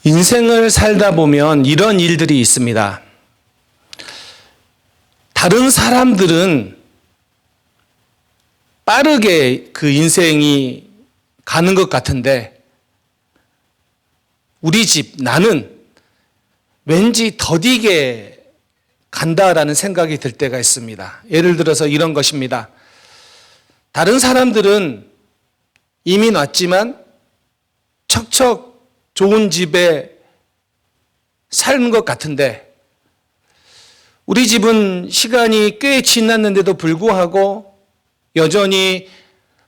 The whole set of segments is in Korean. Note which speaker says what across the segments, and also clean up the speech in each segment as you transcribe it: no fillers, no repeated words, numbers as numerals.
Speaker 1: 인생을 살다 보면 이런 일들이 있습니다. 다른 사람들은 빠르게 그 인생이 가는 것 같은데 우리 집, 나는 왠지 더디게 간다라는 생각이 들 때가 있습니다. 예를 들어서 이런 것입니다. 다른 사람들은 이민 왔지만 척척 좋은 집에 사는 것 같은데 우리 집은 시간이 꽤 지났는데도 불구하고 여전히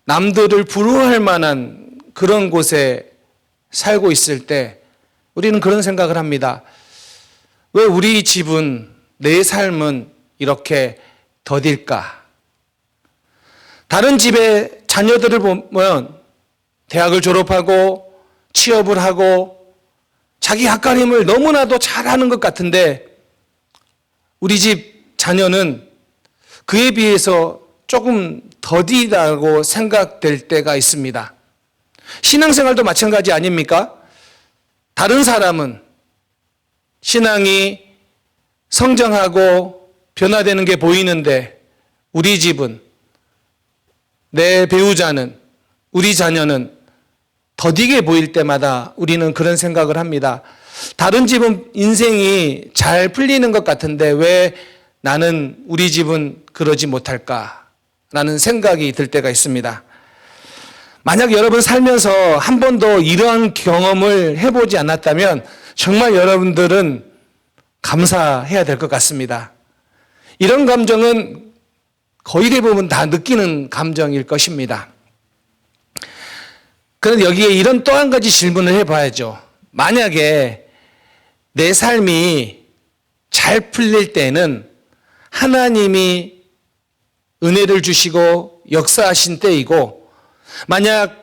Speaker 1: 남들을 부러워할 만한 그런 곳에 살고 있을 때 우리는 그런 생각을 합니다. 왜 우리 집은, 내 삶은 이렇게 더딜까? 다른 집의 자녀들을 보면 대학을 졸업하고 취업을 하고 자기 앞가림을 너무나도 잘하는 것 같은데 우리 집 자녀는 그에 비해서 조금 더디다고 생각될 때가 있습니다. 신앙생활도 마찬가지 아닙니까? 다른 사람은 신앙이 성장하고 변화되는 게 보이는데 우리 집은, 내 배우자는, 우리 자녀는 더디게 보일 때마다 우리는 그런 생각을 합니다. 다른 집은 인생이 잘 풀리는 것 같은데 왜 나는, 우리 집은 그러지 못할까라는 생각이 들 때가 있습니다. 만약 여러분 살면서 한 번도 이러한 경험을 해보지 않았다면 정말 여러분들은 감사해야 될 것 같습니다. 이런 감정은 거의 대부분 다 느끼는 감정일 것입니다. 그런데 여기에 이런 또 한 가지 질문을 해봐야죠. 만약에 내 삶이 잘 풀릴 때는 하나님이 은혜를 주시고 역사하신 때이고, 만약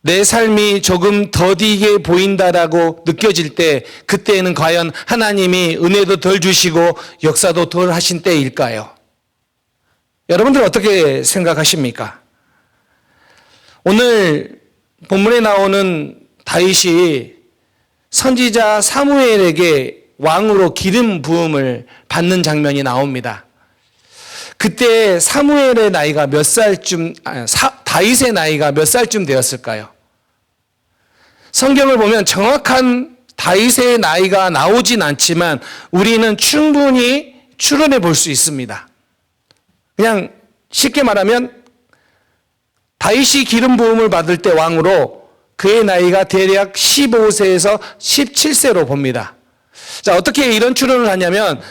Speaker 1: 내 삶이 조금 더디게 보인다라고 느껴질 때 그때는 과연 하나님이 은혜도 덜 주시고 역사도 덜 하신 때일까요? 여러분들은 어떻게 생각하십니까? 오늘 본문에 나오는 다윗이 선지자 사무엘에게 왕으로 기름 부음을 받는 장면이 나옵니다. 그때 사무엘의 나이가 몇 살쯤, 다윗의 나이가 몇 살쯤 되었을까요? 성경을 보면 정확한 다윗의 나이가 나오진 않지만 우리는 충분히 추론해 볼 수 있습니다. 그냥 쉽게 말하면 다윗이 기름 부음을 받을 때 왕으로 그의 나이가 대략 15세에서 17세로 봅니다. 자, 어떻게 이런 추론을 하냐면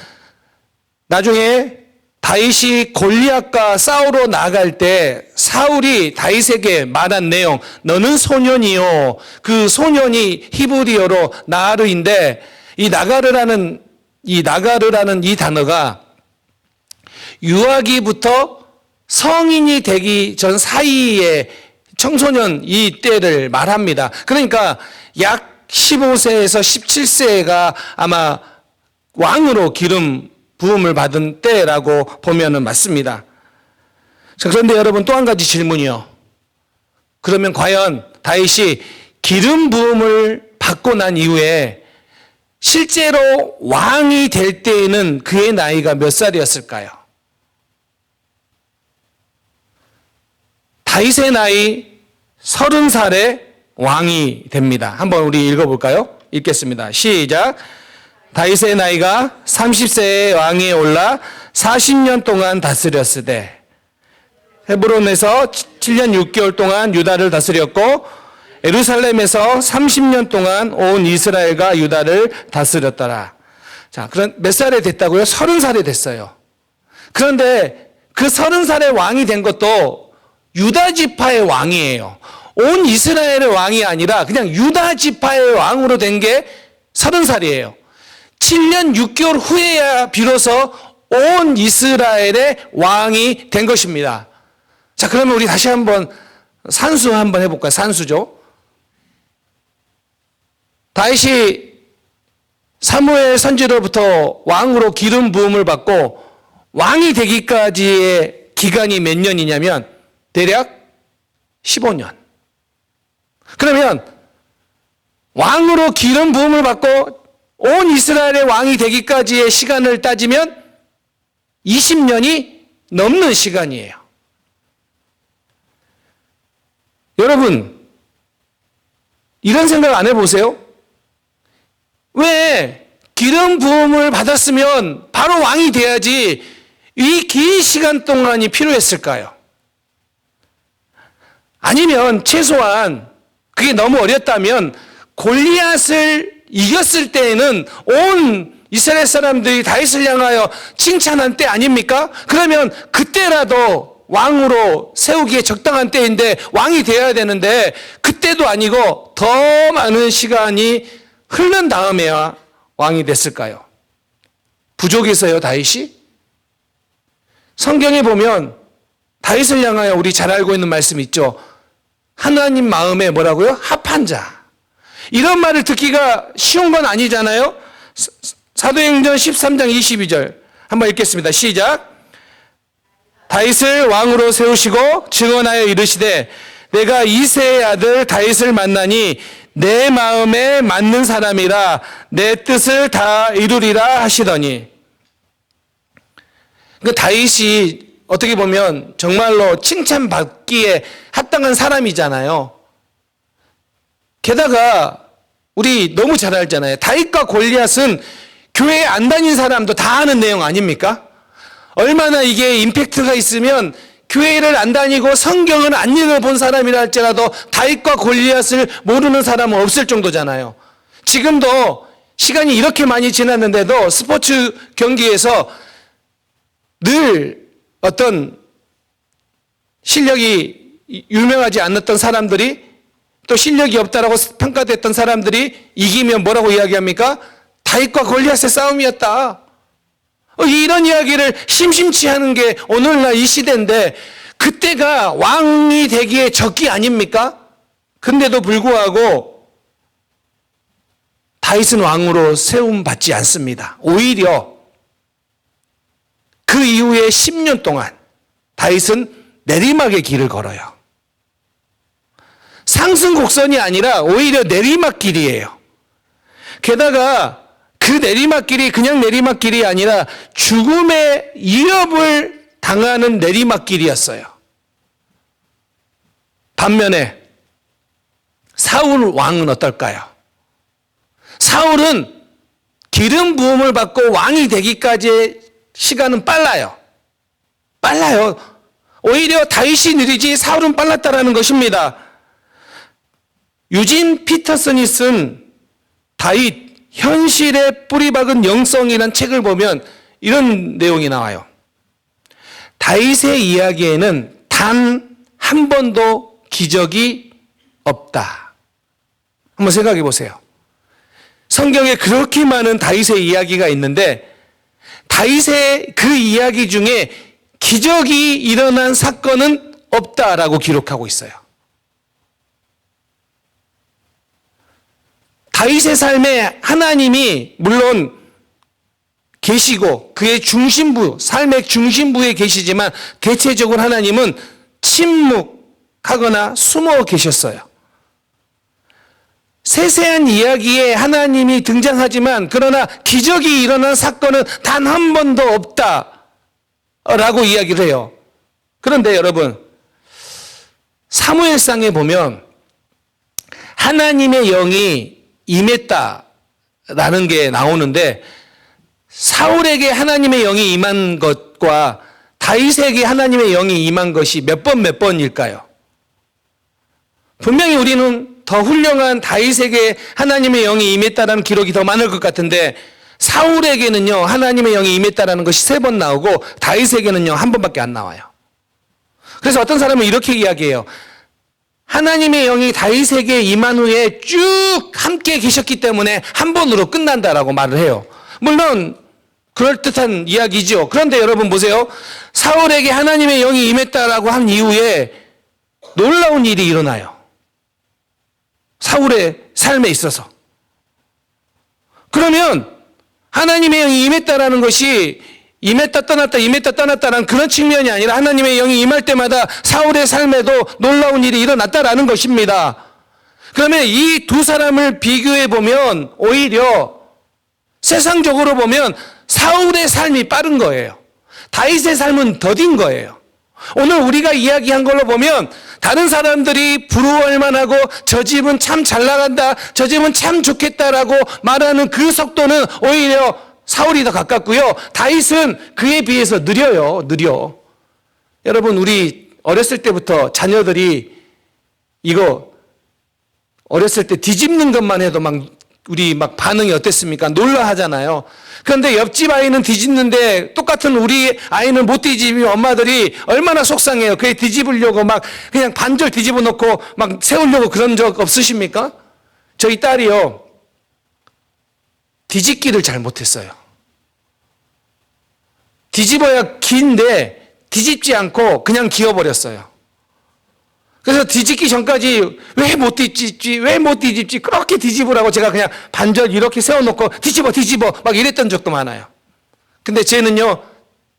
Speaker 1: 나중에 다윗이 골리앗과 싸우러 나갈 때 사울이 다윗에게 말한 내용, 너는 소년이요. 그 소년이 히브리어로 나하르인데 이 나가르라는 이 단어가 유아기부터 성인이 되기 전 사이에 청소년 이 때를 말합니다. 그러니까 약 15세에서 17세가 아마 왕으로 기름 부음을 받은 때라고 보면은 맞습니다. 그런데 여러분 또 한 가지 질문이요. 그러면 과연 다윗이 기름 부음을 받고 난 이후에 실제로 왕이 될 때에는 그의 나이가 몇 살이었을까요? 다윗의 나이 30살에 왕이 됩니다. 한번 우리 읽어볼까요? 읽겠습니다. 시작. 다윗의 나이가 30세에 왕위에 올라 40년 동안 다스렸으되 헤브론에서 7년 6개월 동안 유다를 다스렸고 예루살렘에서 30년 동안 온 이스라엘과 유다를 다스렸더라. 자, 그럼 몇 살에 됐다고요? 30살에 됐어요. 그런데 그 30살에 왕이 된 것도 유다 지파의 왕이에요. 온 이스라엘의 왕이 아니라 그냥 유다 지파의 왕으로 된 게 30살이에요. 7년 6개월 후에야 비로소 온 이스라엘의 왕이 된 것입니다. 자, 그러면 우리 다시 한번 산수 한번 해볼까요? 산수죠. 다윗이 사무엘 선지로부터 왕으로 기름 부음을 받고 왕이 되기까지의 기간이 몇 년이냐면 대략 15년. 그러면 왕으로 기름 부음을 받고 온 이스라엘의 왕이 되기까지의 시간을 따지면 20년이 넘는 시간이에요. 여러분, 이런 생각 안 해보세요? 왜 기름 부음을 받았으면 바로 왕이 돼야지 이 긴 시간 동안이 필요했을까요? 아니면 최소한 그게 너무 어렵다면 골리앗을 이겼을 때에는 온 이스라엘 사람들이 다윗을 향하여 칭찬한 때 아닙니까? 그러면 그때라도 왕으로 세우기에 적당한 때인데 왕이 되어야 되는데 그때도 아니고 더 많은 시간이 흐른 다음에야 왕이 됐을까요? 부족해서요, 다윗이? 성경에 보면 다윗을 향하여 우리 잘 알고 있는 말씀 있죠. 하나님 마음에 뭐라고요? 합한 자. 이런 말을 듣기가 쉬운 건 아니잖아요. 사도행전 13장 22절 한번 읽겠습니다. 시작. 다윗을 왕으로 세우시고 증언하여 이르시되 내가 이새의 아들 다윗을 만나니 내 마음에 맞는 사람이라 내 뜻을 다 이루리라 하시더니, 그 다윗이 어떻게 보면 정말로 칭찬받기에 합당한 사람이잖아요. 게다가 우리 너무 잘 알잖아요. 다윗과 골리앗은 교회에 안 다닌 사람도 다 아는 내용 아닙니까? 얼마나 이게 임팩트가 있으면 교회를 안 다니고 성경을 안 읽어본 사람이라 할지라도 다윗과 골리앗을 모르는 사람은 없을 정도잖아요. 지금도 시간이 이렇게 많이 지났는데도 스포츠 경기에서 늘 어떤 실력이 유명하지 않았던 사람들이 또 실력이 없다라고 평가됐던 사람들이 이기면 뭐라고 이야기합니까? 다윗과 골리앗의 싸움이었다. 이런 이야기를 심심치 않은 게 오늘날 이 시대인데 그때가 왕이 되기에 적기 아닙니까? 근데도 불구하고 다윗은 왕으로 세움받지 않습니다. 오히려 그 이후에 10년 동안 다윗은 내리막의 길을 걸어요. 상승곡선이 아니라 오히려 내리막길이에요. 게다가 그 내리막길이 그냥 내리막길이 아니라 죽음의 위협을 당하는 내리막길이었어요. 반면에 사울 왕은 어떨까요? 사울은 기름 부음을 받고 왕이 되기까지의 시간은 빨라요. 오히려 다윗이 느리지 사울은 빨랐다라는 것입니다. 유진 피터슨이 쓴 다윗 현실에 뿌리박은 영성이라는 책을 보면 이런 내용이 나와요. 다윗의 이야기에는 단 한 번도 기적이 없다. 한번 생각해 보세요. 성경에 그렇게 많은 다윗의 이야기가 있는데 다윗의 그 이야기 중에 기적이 일어난 사건은 없다라고 기록하고 있어요. 다윗의 삶에 하나님이 물론 계시고 그의 중심부, 삶의 중심부에 계시지만 대체적으로 하나님은 침묵하거나 숨어 계셨어요. 세세한 이야기에 하나님이 등장하지만 그러나 기적이 일어난 사건은 단 한 번도 없다라고 이야기를 해요. 그런데 여러분, 사무엘상에 보면 하나님의 영이 임했다라는 게 나오는데 사울에게 하나님의 영이 임한 것과 다윗에게 하나님의 영이 임한 것이 몇 번일까요? 분명히 우리는 더 훌륭한 다윗에게 하나님의 영이 임했다라는 기록이 더 많을 것 같은데 사울에게는요 하나님의 영이 임했다라는 것이 3번 나오고 다윗에게는요 1번밖에 안 나와요. 그래서 어떤 사람은 이렇게 이야기해요. 하나님의 영이 다윗에게 임한 후에 쭉 함께 계셨기 때문에 한 번으로 끝난다라고 말을 해요. 물론 그럴듯한 이야기죠. 그런데 여러분 보세요. 사울에게 하나님의 영이 임했다라고 한 이후에 놀라운 일이 일어나요. 사울의 삶에 있어서. 그러면 하나님의 영이 임했다라는 것이 임했다 떠났다라는 그런 측면이 아니라 하나님의 영이 임할 때마다 사울의 삶에도 놀라운 일이 일어났다라는 것입니다. 그러면 이 두 사람을 비교해 보면 오히려 세상적으로 보면 사울의 삶이 빠른 거예요. 다윗의 삶은 더딘 거예요. 오늘 우리가 이야기한 걸로 보면 다른 사람들이 부러워할 만하고 저 집은 참 잘 나간다, 저 집은 참 좋겠다라고 말하는 그 속도는 오히려 사울이 더 가깝고요. 다윗은 그에 비해서 느려요. 느려. 여러분, 우리 어렸을 때부터 자녀들이 이거 어렸을 때 뒤집는 것만 해도 우리 반응이 어땠습니까? 놀라 하잖아요. 그런데 옆집 아이는 뒤집는데 똑같은 우리 아이는 못 뒤집으면 엄마들이 얼마나 속상해요. 그게 뒤집으려고 그냥 반절 뒤집어 놓고 세우려고 그런 적 없으십니까? 저희 딸이요. 뒤집기를 잘 못했어요. 뒤집어야 긴데 뒤집지 않고 그냥 기어버렸어요. 그래서 뒤집기 전까지 왜 못 뒤집지 그렇게 뒤집으라고 제가 그냥 반절 이렇게 세워놓고 뒤집어 이랬던 적도 많아요. 근데 쟤는요,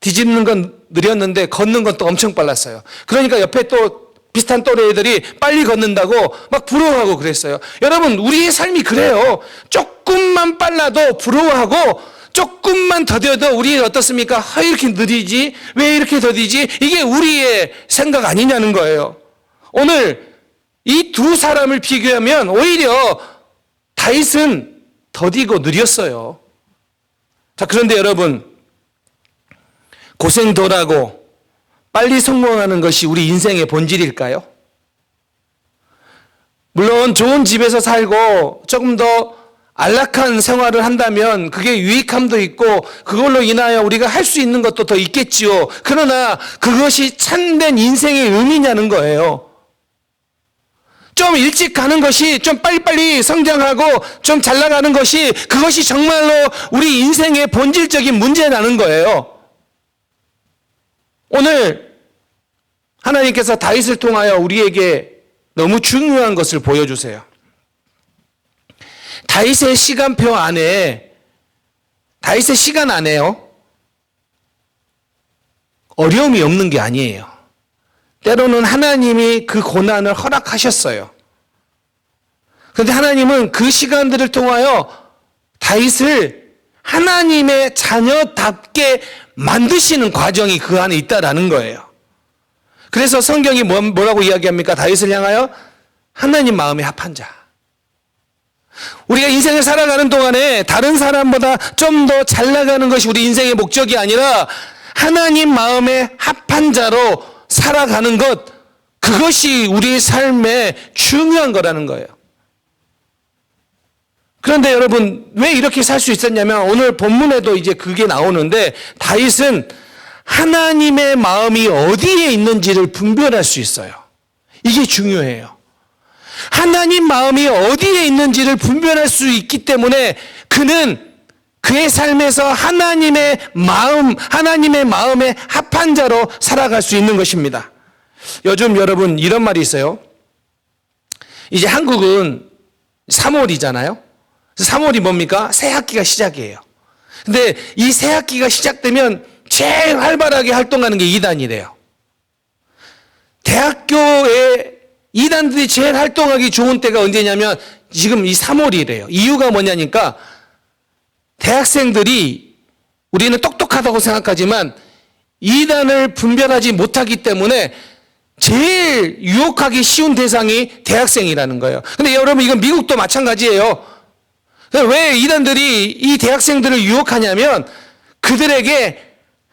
Speaker 1: 뒤집는 건 느렸는데 걷는 건 또 엄청 빨랐어요. 그러니까 옆에 또 비슷한 또래 애들이 빨리 걷는다고 부러워하고 그랬어요. 여러분, 우리의 삶이 그래요. 조금만 빨라도 부러워하고 조금만 더뎌도 우리는 어떻습니까? 이렇게 느리지? 왜 이렇게 더디지? 이게 우리의 생각 아니냐는 거예요. 오늘 이 두 사람을 비교하면 오히려 다윗은 더디고 느렸어요. 자, 그런데 여러분, 고생 덜하고 빨리 성공하는 것이 우리 인생의 본질일까요? 물론 좋은 집에서 살고 조금 더 안락한 생활을 한다면 그게 유익함도 있고 그걸로 인하여 우리가 할 수 있는 것도 더 있겠지요. 그러나 그것이 참된 인생의 의미냐는 거예요. 좀 일찍 가는 것이, 좀 빨리빨리 성장하고 좀 잘 나가는 것이, 그것이 정말로 우리 인생의 본질적인 문제라는 거예요. 오늘 하나님께서 다윗을 통하여 우리에게 너무 중요한 것을 보여주세요. 다윗의 시간표 안에, 다윗의 시간 안에요, 어려움이 없는 게 아니에요. 때로는 하나님이 그 고난을 허락하셨어요. 그런데 하나님은 그 시간들을 통하여 다윗을 하나님의 자녀답게 만드시는 과정이 그 안에 있다라는 거예요. 그래서 성경이 뭐라고 이야기합니까? 다윗을 향하여 하나님 마음에 합한 자. 우리가 인생을 살아가는 동안에 다른 사람보다 좀 더 잘 나가는 것이 우리 인생의 목적이 아니라 하나님 마음에 합한 자로 살아가는 것, 그것이 우리 삶의 중요한 거라는 거예요. 그런데 여러분, 왜 이렇게 살 수 있었냐면 오늘 본문에도 이제 그게 나오는데 다윗은 하나님의 마음이 어디에 있는지를 분별할 수 있어요. 이게 중요해요. 하나님 마음이 어디에 있는지를 분별할 수 있기 때문에 그는 그의 삶에서 하나님의 마음에 합한 자로 살아갈 수 있는 것입니다. 요즘 여러분 이런 말이 있어요. 이제 한국은 3월이잖아요. 3월이 뭡니까? 새 학기가 시작이에요. 근데 이 새 학기가 시작되면 제일 활발하게 활동하는 게 2단이래요. 대학교에 2단들이 제일 활동하기 좋은 때가 언제냐면 지금 이 3월이래요. 이유가 뭐냐니까 대학생들이, 우리는 똑똑하다고 생각하지만 2단을 분별하지 못하기 때문에 제일 유혹하기 쉬운 대상이 대학생이라는 거예요. 근데 여러분, 이건 미국도 마찬가지예요. 왜 2단들이 이 대학생들을 유혹하냐면 그들에게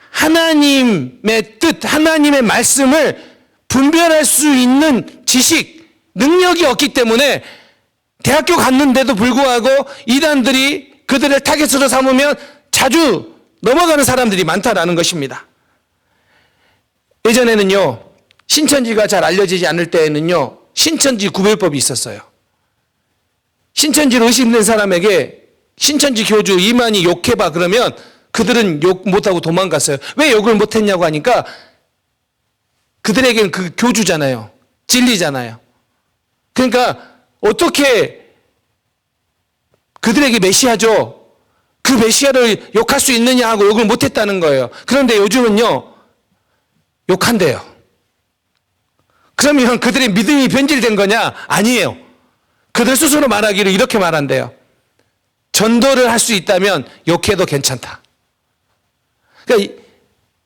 Speaker 1: 하나님의 뜻, 하나님의 말씀을 분별할 수 있는 지식, 능력이 없기 때문에 대학교 갔는데도 불구하고 2단들이 그들을 타겟으로 삼으면 자주 넘어가는 사람들이 많다라는 것입니다. 예전에는요, 신천지가 잘 알려지지 않을 때에는요, 신천지 구별법이 있었어요. 신천지로 의심된 사람에게 신천지 교주 이만희 욕해봐 그러면 그들은 욕 못하고 도망갔어요. 왜 욕을 못했냐고 하니까 그들에게는 그 교주잖아요. 진리잖아요. 그러니까 어떻게 그들에게 메시아죠. 그 메시아를 욕할 수 있느냐 하고 욕을 못했다는 거예요. 그런데 요즘은요, 욕한대요. 그러면 그들의 믿음이 변질된 거냐? 아니에요. 그들 스스로 말하기를 이렇게 말한대요. 전도를 할 수 있다면 욕해도 괜찮다. 그러니까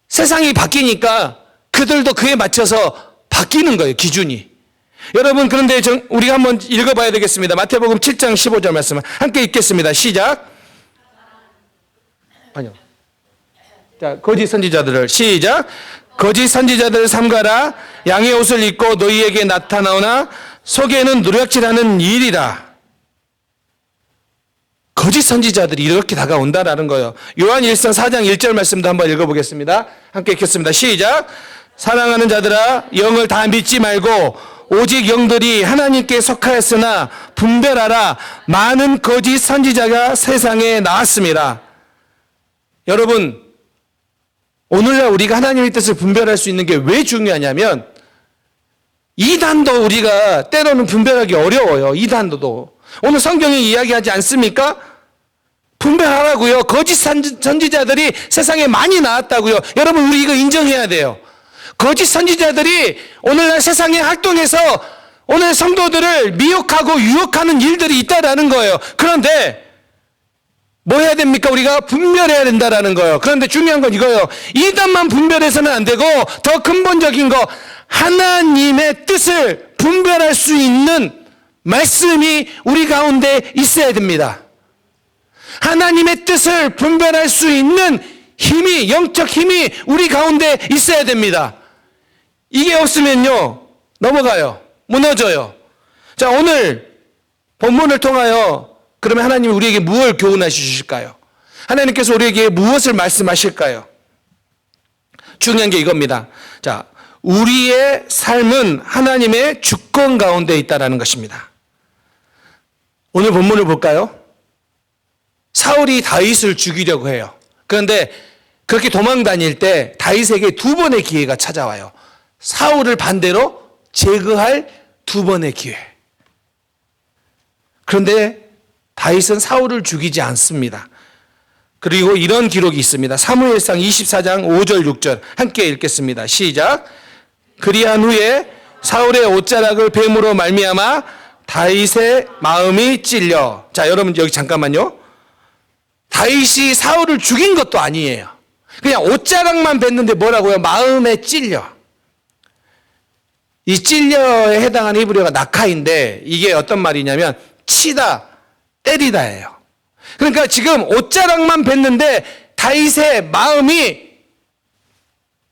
Speaker 1: 세상이 바뀌니까 그들도 그에 맞춰서 바뀌는 거예요, 기준이. 여러분, 그런데 우리가 한번 읽어봐야 되겠습니다. 마태복음 7장 15절 말씀 함께 읽겠습니다. 시작. 아니요. 자, 거짓 선지자들을 시작. 거짓 선지자들을 삼가라. 양의 옷을 입고 너희에게 나타나오나 속에는 누락질하는 일이라. 거짓 선지자들이 이렇게 다가온다라는 거예요. 요한 1서 4장 1절 말씀도 한번 읽어보겠습니다. 함께 읽겠습니다. 시작. 사랑하는 자들아, 영을 다 믿지 말고 오직 영들이 하나님께 속하였으나 분별하라. 많은 거짓 선지자가 세상에 나왔습니다. 여러분, 오늘날 우리가 하나님의 뜻을 분별할 수 있는 게 왜 중요하냐면, 이단도 우리가 때로는 분별하기 어려워요. 이단도. 오늘 성경이 이야기하지 않습니까? 분별하라고요. 거짓 선지자들이 세상에 많이 나왔다고요. 여러분, 우리 이거 인정해야 돼요. 거짓 선지자들이 오늘날 세상에 활동해서 오늘 성도들을 미혹하고 유혹하는 일들이 있다라는 거예요. 그런데 뭐 해야 됩니까? 우리가 분별해야 된다라는 거예요. 그런데 중요한 건 이거예요. 이단만 분별해서는 안 되고 더 근본적인 거, 하나님의 뜻을 분별할 수 있는 말씀이 우리 가운데 있어야 됩니다. 하나님의 뜻을 분별할 수 있는 힘이, 영적 힘이 우리 가운데 있어야 됩니다. 이게 없으면요, 넘어가요. 무너져요. 자, 오늘 본문을 통하여 그러면 하나님이 우리에게 무엇을 교훈하시 주실까요? 하나님께서 우리에게 무엇을 말씀하실까요? 중요한 게 이겁니다. 자, 우리의 삶은 하나님의 주권 가운데 있다라는 것입니다. 오늘 본문을 볼까요? 사울이 다윗을 죽이려고 해요. 그런데 그렇게 도망 다닐 때 다윗에게 두 번의 기회가 찾아와요. 사울을 반대로 제거할 두 번의 기회. 그런데 다윗은 사울을 죽이지 않습니다. 그리고 이런 기록이 있습니다. 사무엘상 24장 5절 6절 함께 읽겠습니다. 시작. 그리한 후에 사울의 옷자락을 뱀으로 말미암아 다윗의 마음이 찔려. 자, 여러분 여기 잠깐만요. 다윗이 사울을 죽인 것도 아니에요. 그냥 옷자락만 뱉는데 뭐라고요? 마음에 찔려. 이 찔려에 해당하는 히브리어가 나카인데 이게 어떤 말이냐면 치다, 때리다예요. 그러니까 지금 옷자락만 뱉는데 다윗의 마음이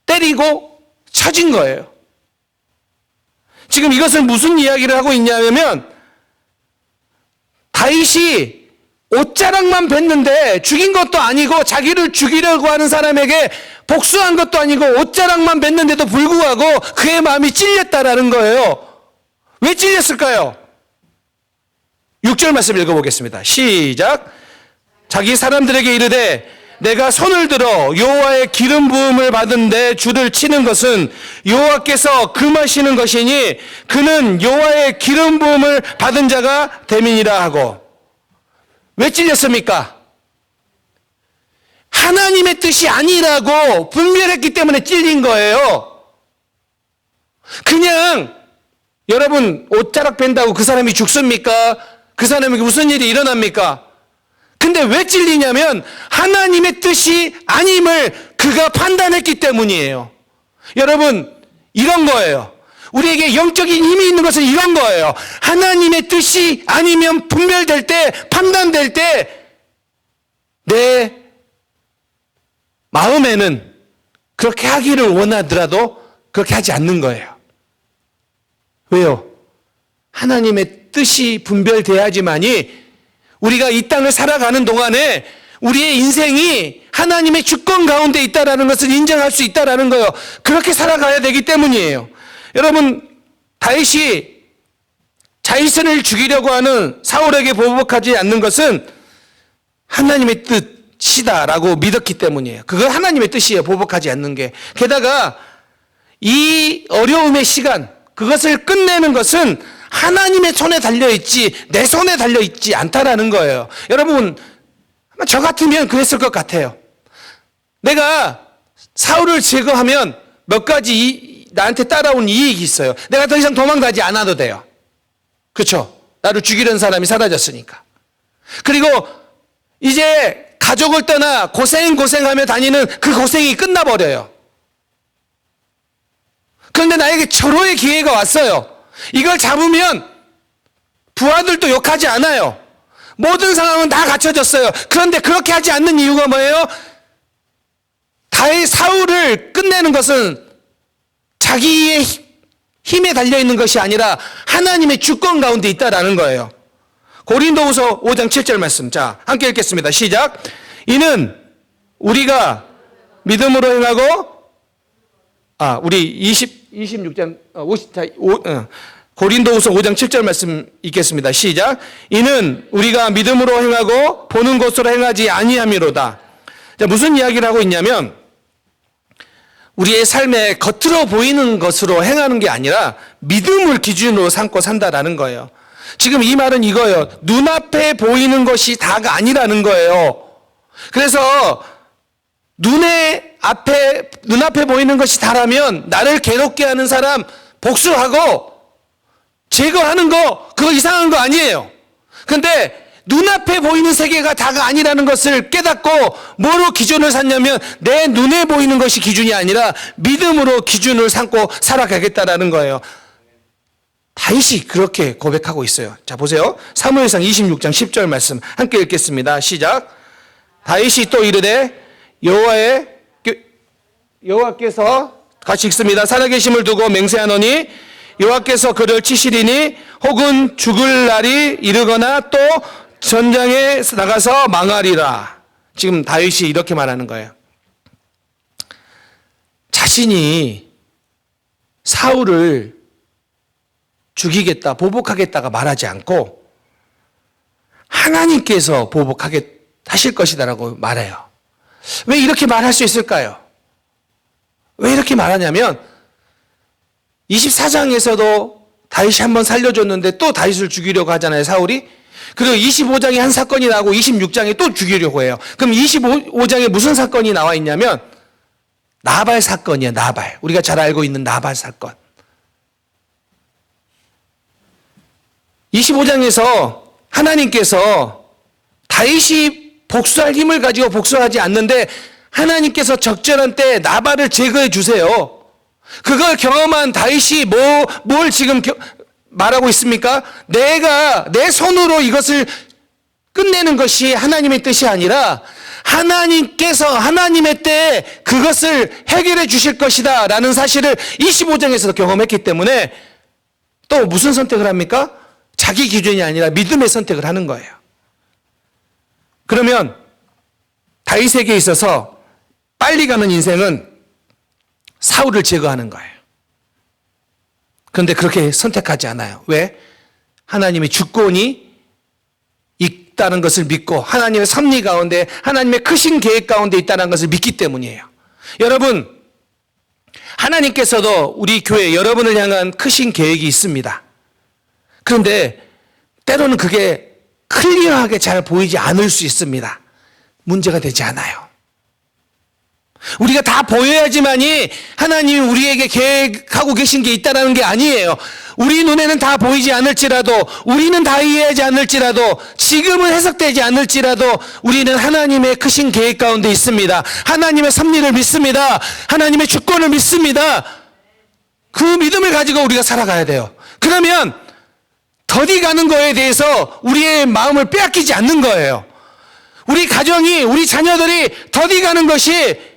Speaker 1: 때리고 쳐진 거예요. 지금 이것을 무슨 이야기를 하고 있냐면 다윗이 옷자락만 뱉는데 죽인 것도 아니고 자기를 죽이려고 하는 사람에게 복수한 것도 아니고 옷자락만 뱉는데도 불구하고 그의 마음이 찔렸다라는 거예요. 왜 찔렸을까요? 6절 말씀 읽어보겠습니다. 시작. 자기 사람들에게 이르되 내가 손을 들어 여호와의 기름 부음을 받은 데 줄을 치는 것은 여호와께서 금하시는 것이니 그는 여호와의 기름 부음을 받은 자가 됨이니라 하고. 왜 찔렸습니까? 하나님의 뜻이 아니라고 분별했기 때문에 찔린 거예요. 그냥 여러분 옷자락 뺀다고 그 사람이 죽습니까? 그 사람에게 무슨 일이 일어납니까? 근데 왜 찔리냐면 하나님의 뜻이 아님을 그가 판단했기 때문이에요. 여러분, 이런 거예요. 우리에게 영적인 힘이 있는 것은 이런 거예요. 하나님의 뜻이 아니면 분별될 때, 판단될 때 내 마음에는 그렇게 하기를 원하더라도 그렇게 하지 않는 거예요. 왜요? 하나님의 뜻이 분별돼야지만이 우리가 이 땅을 살아가는 동안에 우리의 인생이 하나님의 주권 가운데 있다라는 것을 인정할 수 있다라는 거예요. 그렇게 살아가야 되기 때문이에요. 여러분, 다윗이 자신을 죽이려고 하는 사울에게 보복하지 않는 것은 하나님의 뜻이다라고 믿었기 때문이에요. 그건 하나님의 뜻이에요. 보복하지 않는 게. 게다가 이 어려움의 시간, 그것을 끝내는 것은 하나님의 손에 달려있지 내 손에 달려있지 않다라는 거예요. 여러분, 아마 저 같으면 그랬을 것 같아요. 내가 사울을 제거하면 몇 가지 나한테 따라온 이익이 있어요. 내가 더 이상 도망가지 않아도 돼요. 그렇죠? 나를 죽이려는 사람이 사라졌으니까. 그리고 이제 가족을 떠나 고생하며 다니는 그 고생이 끝나버려요. 그런데 나에게 절호의 기회가 왔어요. 이걸 잡으면 부하들도 욕하지 않아요. 모든 상황은 다 갖춰졌어요. 그런데 그렇게 하지 않는 이유가 뭐예요? 사울을 끝내는 것은 자기의 힘에 달려있는 것이 아니라 하나님의 주권 가운데 있다라는 거예요. 고린도후서 5장 7절 말씀. 자, 함께 읽겠습니다. 시작. 이는 우리가 믿음으로 행하고, 우리 26장, 고린도후서 5장 7절 말씀 읽겠습니다. 시작. 이는 우리가 믿음으로 행하고 보는 것으로 행하지 아니함이로다. 자, 무슨 이야기를 하고 있냐면 우리의 삶에 겉으로 보이는 것으로 행하는 게 아니라 믿음을 기준으로 삼고 산다라는 거예요. 지금 이 말은 이거예요. 눈앞에 보이는 것이 다가 아니라는 거예요. 그래서 눈앞에 보이는 것이 다라면 나를 괴롭게 하는 사람 복수하고 제거하는 거, 그거 이상한 거 아니에요. 근데 눈앞에 보이는 세계가 다가 아니라는 것을 깨닫고 뭐로 기준을 삼냐면 내 눈에 보이는 것이 기준이 아니라 믿음으로 기준을 삼고 살아가겠다라는 거예요. 다윗이 그렇게 고백하고 있어요. 자, 보세요. 사무엘상 26장 10절 말씀 함께 읽겠습니다. 시작. 다윗이 또 이르되 여호와께서 같이 읽습니다. 살아계심을 두고 맹세하노니 여호와께서 그를 치시리니 혹은 죽을 날이 이르거나 또 전장에 나가서 망하리라. 지금 다윗이 이렇게 말하는 거예요. 자신이 사울을 죽이겠다, 보복하겠다가 말하지 않고 하나님께서 하실 것이다라고 말해요. 왜 이렇게 말할 수 있을까요? 왜 이렇게 말하냐면 24장에서도 다윗이 한번 살려줬는데 또 다윗을 죽이려고 하잖아요, 사울이. 그리고 25장에 한 사건이 나오고 26장에 또 죽이려고 해요. 그럼 25장에 무슨 사건이 나와 있냐면 나발 사건이에요, 나발. 우리가 잘 알고 있는 나발 사건. 25장에서 하나님께서 다윗이 복수할 힘을 가지고 복수하지 않는데 하나님께서 적절한 때에 나발을 제거해 주세요. 그걸 경험한 다윗이 뭘 지금 말하고 있습니까? 내가 내 손으로 이것을 끝내는 것이 하나님의 뜻이 아니라 하나님께서 하나님의 때에 그것을 해결해 주실 것이다 라는 사실을 25장에서도 경험했기 때문에 또 무슨 선택을 합니까? 자기 기준이 아니라 믿음의 선택을 하는 거예요. 그러면 다윗에게 있어서 빨리 가는 인생은 사울을 제거하는 거예요. 그런데 그렇게 선택하지 않아요. 왜? 하나님의 주권이 있다는 것을 믿고 하나님의 섭리 가운데 하나님의 크신 계획 가운데 있다는 것을 믿기 때문이에요. 여러분, 하나님께서도 우리 교회 여러분을 향한 크신 계획이 있습니다. 그런데 때로는 그게 클리어하게 잘 보이지 않을 수 있습니다. 문제가 되지 않아요. 우리가 다 보여야지만이 하나님이 우리에게 계획하고 계신 게 있다는 게 아니에요. 우리 눈에는 다 보이지 않을지라도, 우리는 다 이해하지 않을지라도, 지금은 해석되지 않을지라도 우리는 하나님의 크신 계획 가운데 있습니다. 하나님의 섭리를 믿습니다. 하나님의 주권을 믿습니다. 그 믿음을 가지고 우리가 살아가야 돼요. 그러면 더디 가는 거에 대해서 우리의 마음을 빼앗기지 않는 거예요. 우리 가정이, 우리 자녀들이 더디 가는 것이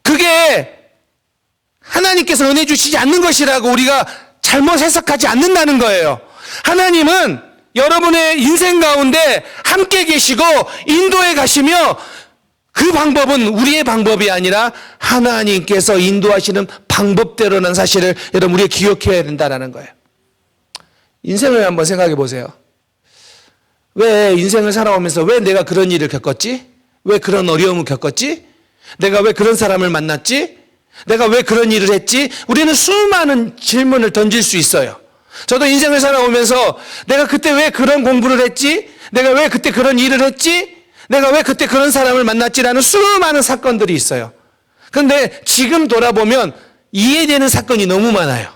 Speaker 1: 그게 하나님께서 은혜 주시지 않는 것이라고 우리가 잘못 해석하지 않는다는 거예요. 하나님은 여러분의 인생 가운데 함께 계시고 인도해 가시며 그 방법은 우리의 방법이 아니라 하나님께서 인도하시는 방법대로라는 사실을 여러분 우리가 기억해야 된다는 거예요. 인생을 한번 생각해 보세요. 왜 인생을 살아오면서 왜 내가 그런 일을 겪었지? 왜 그런 어려움을 겪었지? 내가 왜 그런 사람을 만났지? 내가 왜 그런 일을 했지? 우리는 수많은 질문을 던질 수 있어요. 저도 인생을 살아오면서 내가 그때 왜 그런 공부를 했지? 내가 왜 그때 그런 일을 했지? 내가 왜 그때 그런 사람을 만났지라는 수많은 사건들이 있어요. 그런데 지금 돌아보면 이해되는 사건이 너무 많아요.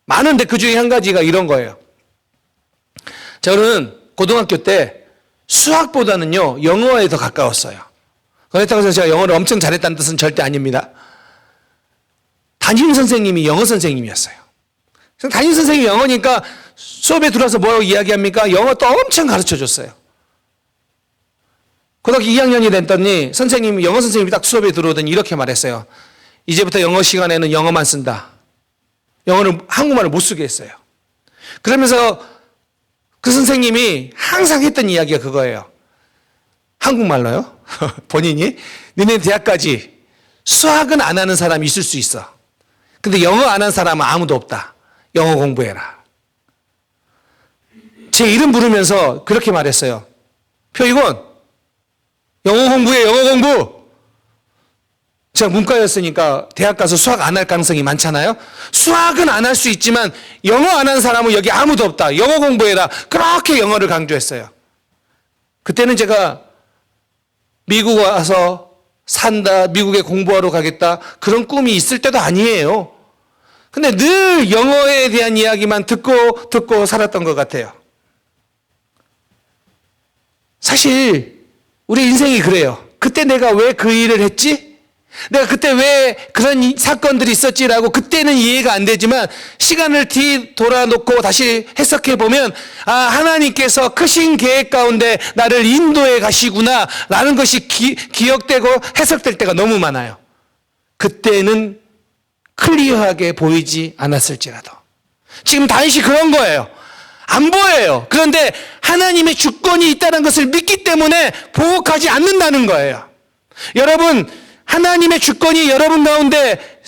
Speaker 1: 많은데 그 중에 한 가지가 이런 거예요. 저는 고등학교 때 수학보다는요, 영어에 더 가까웠어요. 그렇다고 해서 제가 영어를 엄청 잘했다는 뜻은 절대 아닙니다. 담임 선생님이 영어 선생님이었어요. 담임 선생님이 영어니까 수업에 들어와서 뭐라고 이야기합니까? 영어 또 엄청 가르쳐 줬어요. 고등학교 2학년이 됐더니 영어 선생님이 딱 수업에 들어오더니 이렇게 말했어요. 이제부터 영어 시간에는 영어만 쓴다. 한국말을 못 쓰게 했어요. 그러면서 그 선생님이 항상 했던 이야기가 그거예요. 한국말로요? 본인이? 너네 대학까지 수학은 안 하는 사람이 있을 수 있어. 근데 영어 안 하는 사람은 아무도 없다. 영어 공부해라. 제 이름 부르면서 그렇게 말했어요. 표이군, 영어 공부해, 영어 공부. 제가 문과였으니까 대학 가서 수학 안 할 가능성이 많잖아요. 수학은 안 할 수 있지만 영어 안 하는 사람은 여기 아무도 없다. 영어 공부해라. 그렇게 영어를 강조했어요. 그때는 제가 미국 와서 산다, 미국에 공부하러 가겠다, 그런 꿈이 있을 때도 아니에요. 근데 늘 영어에 대한 이야기만 듣고 살았던 것 같아요. 사실 우리 인생이 그래요. 그때 내가 왜 그 일을 했지? 내가 그때 왜 그런 사건들이 있었지라고 그때는 이해가 안 되지만 시간을 뒤돌아놓고 다시 해석해 보면 하나님께서 크신 계획 가운데 나를 인도해 가시구나 라는 것이 기억되고 해석될 때가 너무 많아요. 그때는 클리어하게 보이지 않았을지라도. 지금 다윗이 그런 거예요. 안 보여요. 그런데 하나님의 주권이 있다는 것을 믿기 때문에 보복하지 않는다는 거예요. 여러분, 하나님의 주권이 여러분 가운데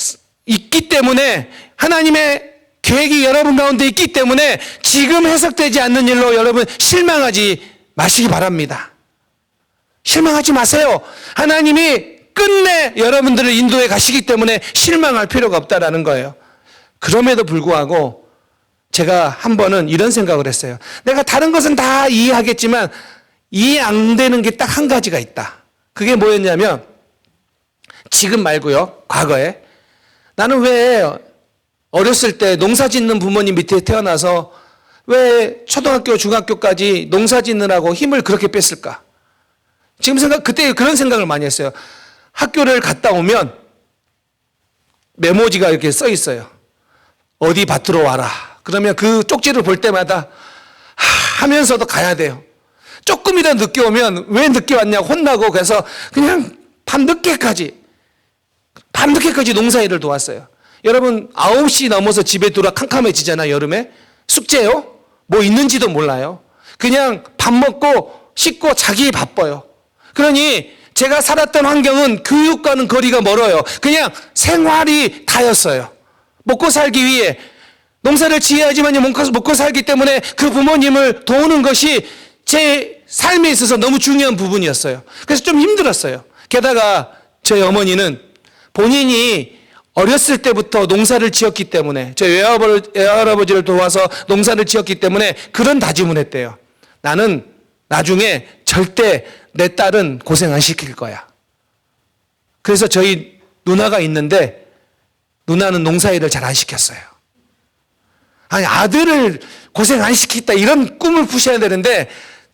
Speaker 1: 있기 때문에, 하나님의 계획이 여러분 가운데 있기 때문에 지금 해석되지 않는 일로 여러분 실망하지 마시기 바랍니다. 실망하지 마세요. 하나님이 끝내 여러분들을 인도해 가시기 때문에 실망할 필요가 없다라는 거예요. 그럼에도 불구하고 제가 한 번은 이런 생각을 했어요. 내가 다른 것은 다 이해하겠지만 이해 안 되는 게 딱 한 가지가 있다. 그게 뭐였냐면, 지금 말고요, 과거에 나는 왜 어렸을 때 농사 짓는 부모님 밑에 태어나서 왜 초등학교, 중학교까지 농사 짓느라고 힘을 그렇게 뺐을까? 그때 그런 생각을 많이 했어요. 학교를 갔다 오면 메모지가 이렇게 써 있어요. 어디 밭으로 와라. 그러면 그 쪽지를 볼 때마다 하면서도 가야 돼요. 조금이라도 늦게 오면 왜 늦게 왔냐고 혼나고, 그래서 그냥 밤늦게까지 농사일을 도왔어요. 여러분, 9시 넘어서 집에 들어와 캄캄해지잖아요, 여름에. 숙제요? 뭐 있는지도 몰라요. 그냥 밥 먹고 씻고 자기 바빠요. 그러니 제가 살았던 환경은 교육과는 거리가 멀어요. 그냥 생활이 다였어요. 먹고 살기 위해 농사를 지어야지만요 먹고 살기 때문에 그 부모님을 도우는 것이 제 삶에 있어서 너무 중요한 부분이었어요. 그래서 좀 힘들었어요. 게다가 저희 어머니는 본인이 어렸을 때부터 농사를 지었기 때문에, 저희 외할아버지를 도와서 농사를 지었기 때문에 그런 다짐을 했대요. 나는 나중에 절대 내 딸은 고생 안 시킬 거야. 그래서 저희 누나가 있는데 누나는 농사일을 잘 안 시켰어요. 아니, 아들을 고생 안 시키겠다 이런 꿈을 푸셔야 되는데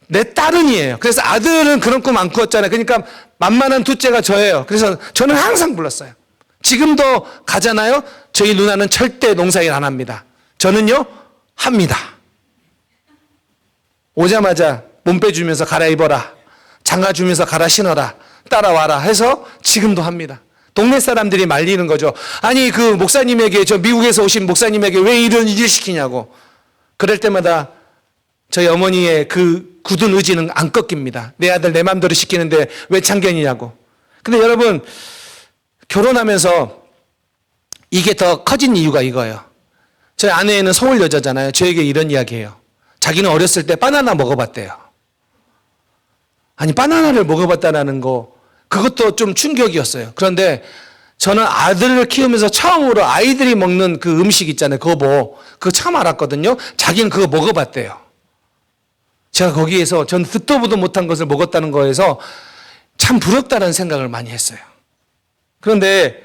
Speaker 1: 내 딸은이에요. 그래서 아들은 그런 꿈 안 꾸었잖아요. 그러니까 만만한 둘째가 저예요. 그래서 저는 항상 불렀어요. 지금도 가잖아요. 저희 누나는 절대 농사일 안 합니다. 저는요, 합니다. 오자마자 몸 빼주면서 갈아입어라, 장가 주면서 갈아 신어라, 따라와라 해서 지금도 합니다. 동네 사람들이 말리는 거죠. 아니, 그 목사님에게, 저 미국에서 오신 목사님에게 왜 이런 일 시키냐고. 그럴 때마다 저희 어머니의 그 굳은 의지는 안 꺾입니다. 내 아들 내 맘대로 시키는데 왜 참견이냐고. 근데 여러분, 결혼하면서 이게 더 커진 이유가 이거예요. 저희 아내는 서울 여자잖아요. 저에게 이런 이야기해요. 자기는 어렸을 때 바나나 먹어봤대요. 아니, 바나나를 먹어봤다라는 거, 그것도 좀 충격이었어요. 그런데 저는 아들을 키우면서 처음으로 아이들이 먹는 그 음식 있잖아요. 그거 처음 알았거든요. 자기는 그거 먹어봤대요. 제가 거기에서 전 듣도 보도 못한 것을 먹었다는 거에서 참 부럽다는 생각을 많이 했어요. 그런데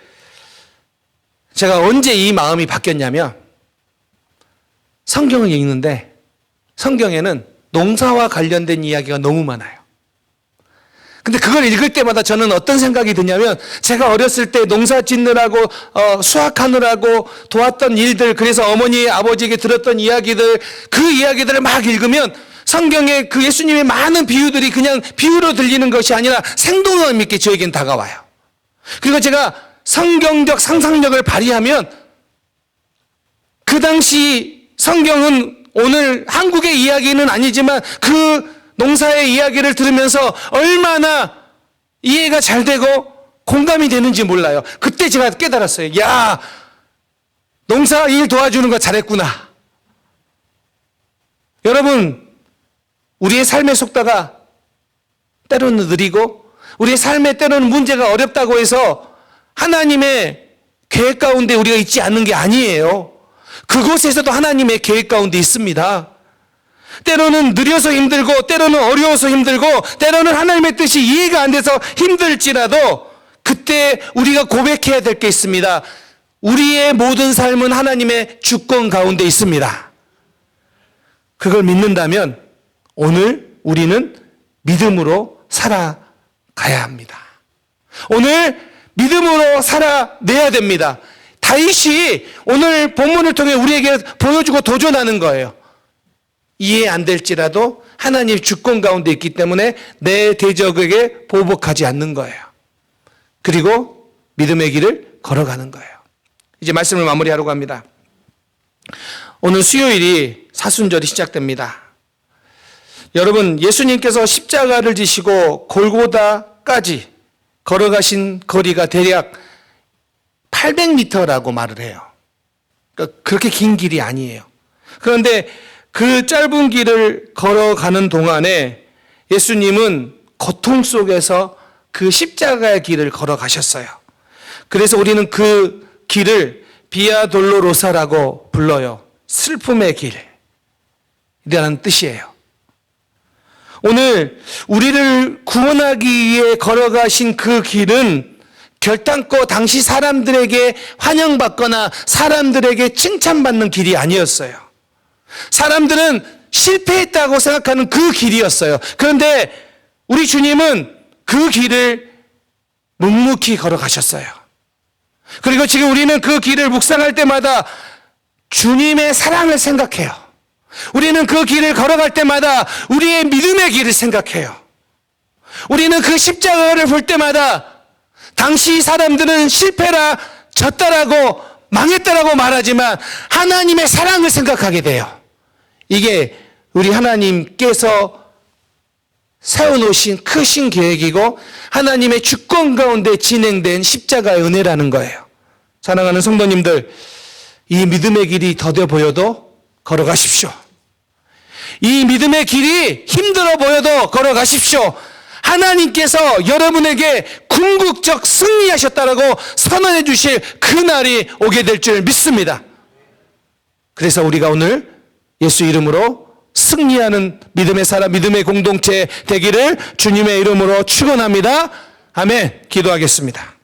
Speaker 1: 제가 언제 이 마음이 바뀌었냐면, 성경을 읽는데 성경에는 농사와 관련된 이야기가 너무 많아요. 근데 그걸 읽을 때마다 저는 어떤 생각이 드냐면, 제가 어렸을 때 농사 짓느라고 수확하느라고 도왔던 일들, 그래서 어머니 아버지에게 들었던 이야기들, 그 이야기들을 막 읽으면 성경의 그 예수님의 많은 비유들이 그냥 비유로 들리는 것이 아니라 생동감 있게 저에겐 다가와요. 그리고 제가 성경적 상상력을 발휘하면 그 당시 성경은 오늘 한국의 이야기는 아니지만 그 농사의 이야기를 들으면서 얼마나 이해가 잘 되고 공감이 되는지 몰라요. 그때 제가 깨달았어요. 야, 농사 일 도와주는 거 잘했구나. 여러분, 우리의 삶의 속도가 때로는 느리고 우리의 삶에 때로는 문제가 어렵다고 해서 하나님의 계획 가운데 우리가 있지 않는 게 아니에요. 그곳에서도 하나님의 계획 가운데 있습니다. 때로는 느려서 힘들고 때로는 어려워서 힘들고 때로는 하나님의 뜻이 이해가 안 돼서 힘들지라도 그때 우리가 고백해야 될 게 있습니다. 우리의 모든 삶은 하나님의 주권 가운데 있습니다. 그걸 믿는다면 오늘 우리는 믿음으로 살아가야 합니다. 오늘 믿음으로 살아내야 됩니다. 다윗이 오늘 본문을 통해 우리에게 보여주고 도전하는 거예요. 이해 안 될지라도 하나님 주권 가운데 있기 때문에 내 대적에게 보복하지 않는 거예요. 그리고 믿음의 길을 걸어가는 거예요. 이제 말씀을 마무리하려고 합니다. 오늘 수요일이 사순절이 시작됩니다. 여러분, 예수님께서 십자가를 지시고 골고다까지 걸어가신 거리가 대략 800m라고 말을 해요. 그러니까 그렇게 긴 길이 아니에요. 그런데 그 짧은 길을 걸어가는 동안에 예수님은 고통 속에서 그 십자가의 길을 걸어가셨어요. 그래서 우리는 그 길을 비아 돌로로사라고 불러요. 슬픔의 길이라는 뜻이에요. 오늘 우리를 구원하기 위해 걸어가신 그 길은 결단코 당시 사람들에게 환영받거나 사람들에게 칭찬받는 길이 아니었어요. 사람들은 실패했다고 생각하는 그 길이었어요. 그런데 우리 주님은 그 길을 묵묵히 걸어가셨어요. 그리고 지금 우리는 그 길을 묵상할 때마다 주님의 사랑을 생각해요. 우리는 그 길을 걸어갈 때마다 우리의 믿음의 길을 생각해요. 우리는 그 십자가를 볼 때마다 당시 사람들은 실패라, 졌다라고, 망했다라고 말하지만 하나님의 사랑을 생각하게 돼요. 이게 우리 하나님께서 세워놓으신 크신 계획이고 하나님의 주권 가운데 진행된 십자가의 은혜라는 거예요. 사랑하는 성도님들, 이 믿음의 길이 더뎌 보여도 걸어가십시오. 이 믿음의 길이 힘들어 보여도 걸어가십시오. 하나님께서 여러분에게 궁극적 승리하셨다라고 선언해 주실 그날이 오게 될 줄 믿습니다. 그래서 우리가 오늘 예수 이름으로 승리하는 믿음의 사람, 믿음의 공동체 되기를 주님의 이름으로 축원합니다. 아멘. 기도하겠습니다.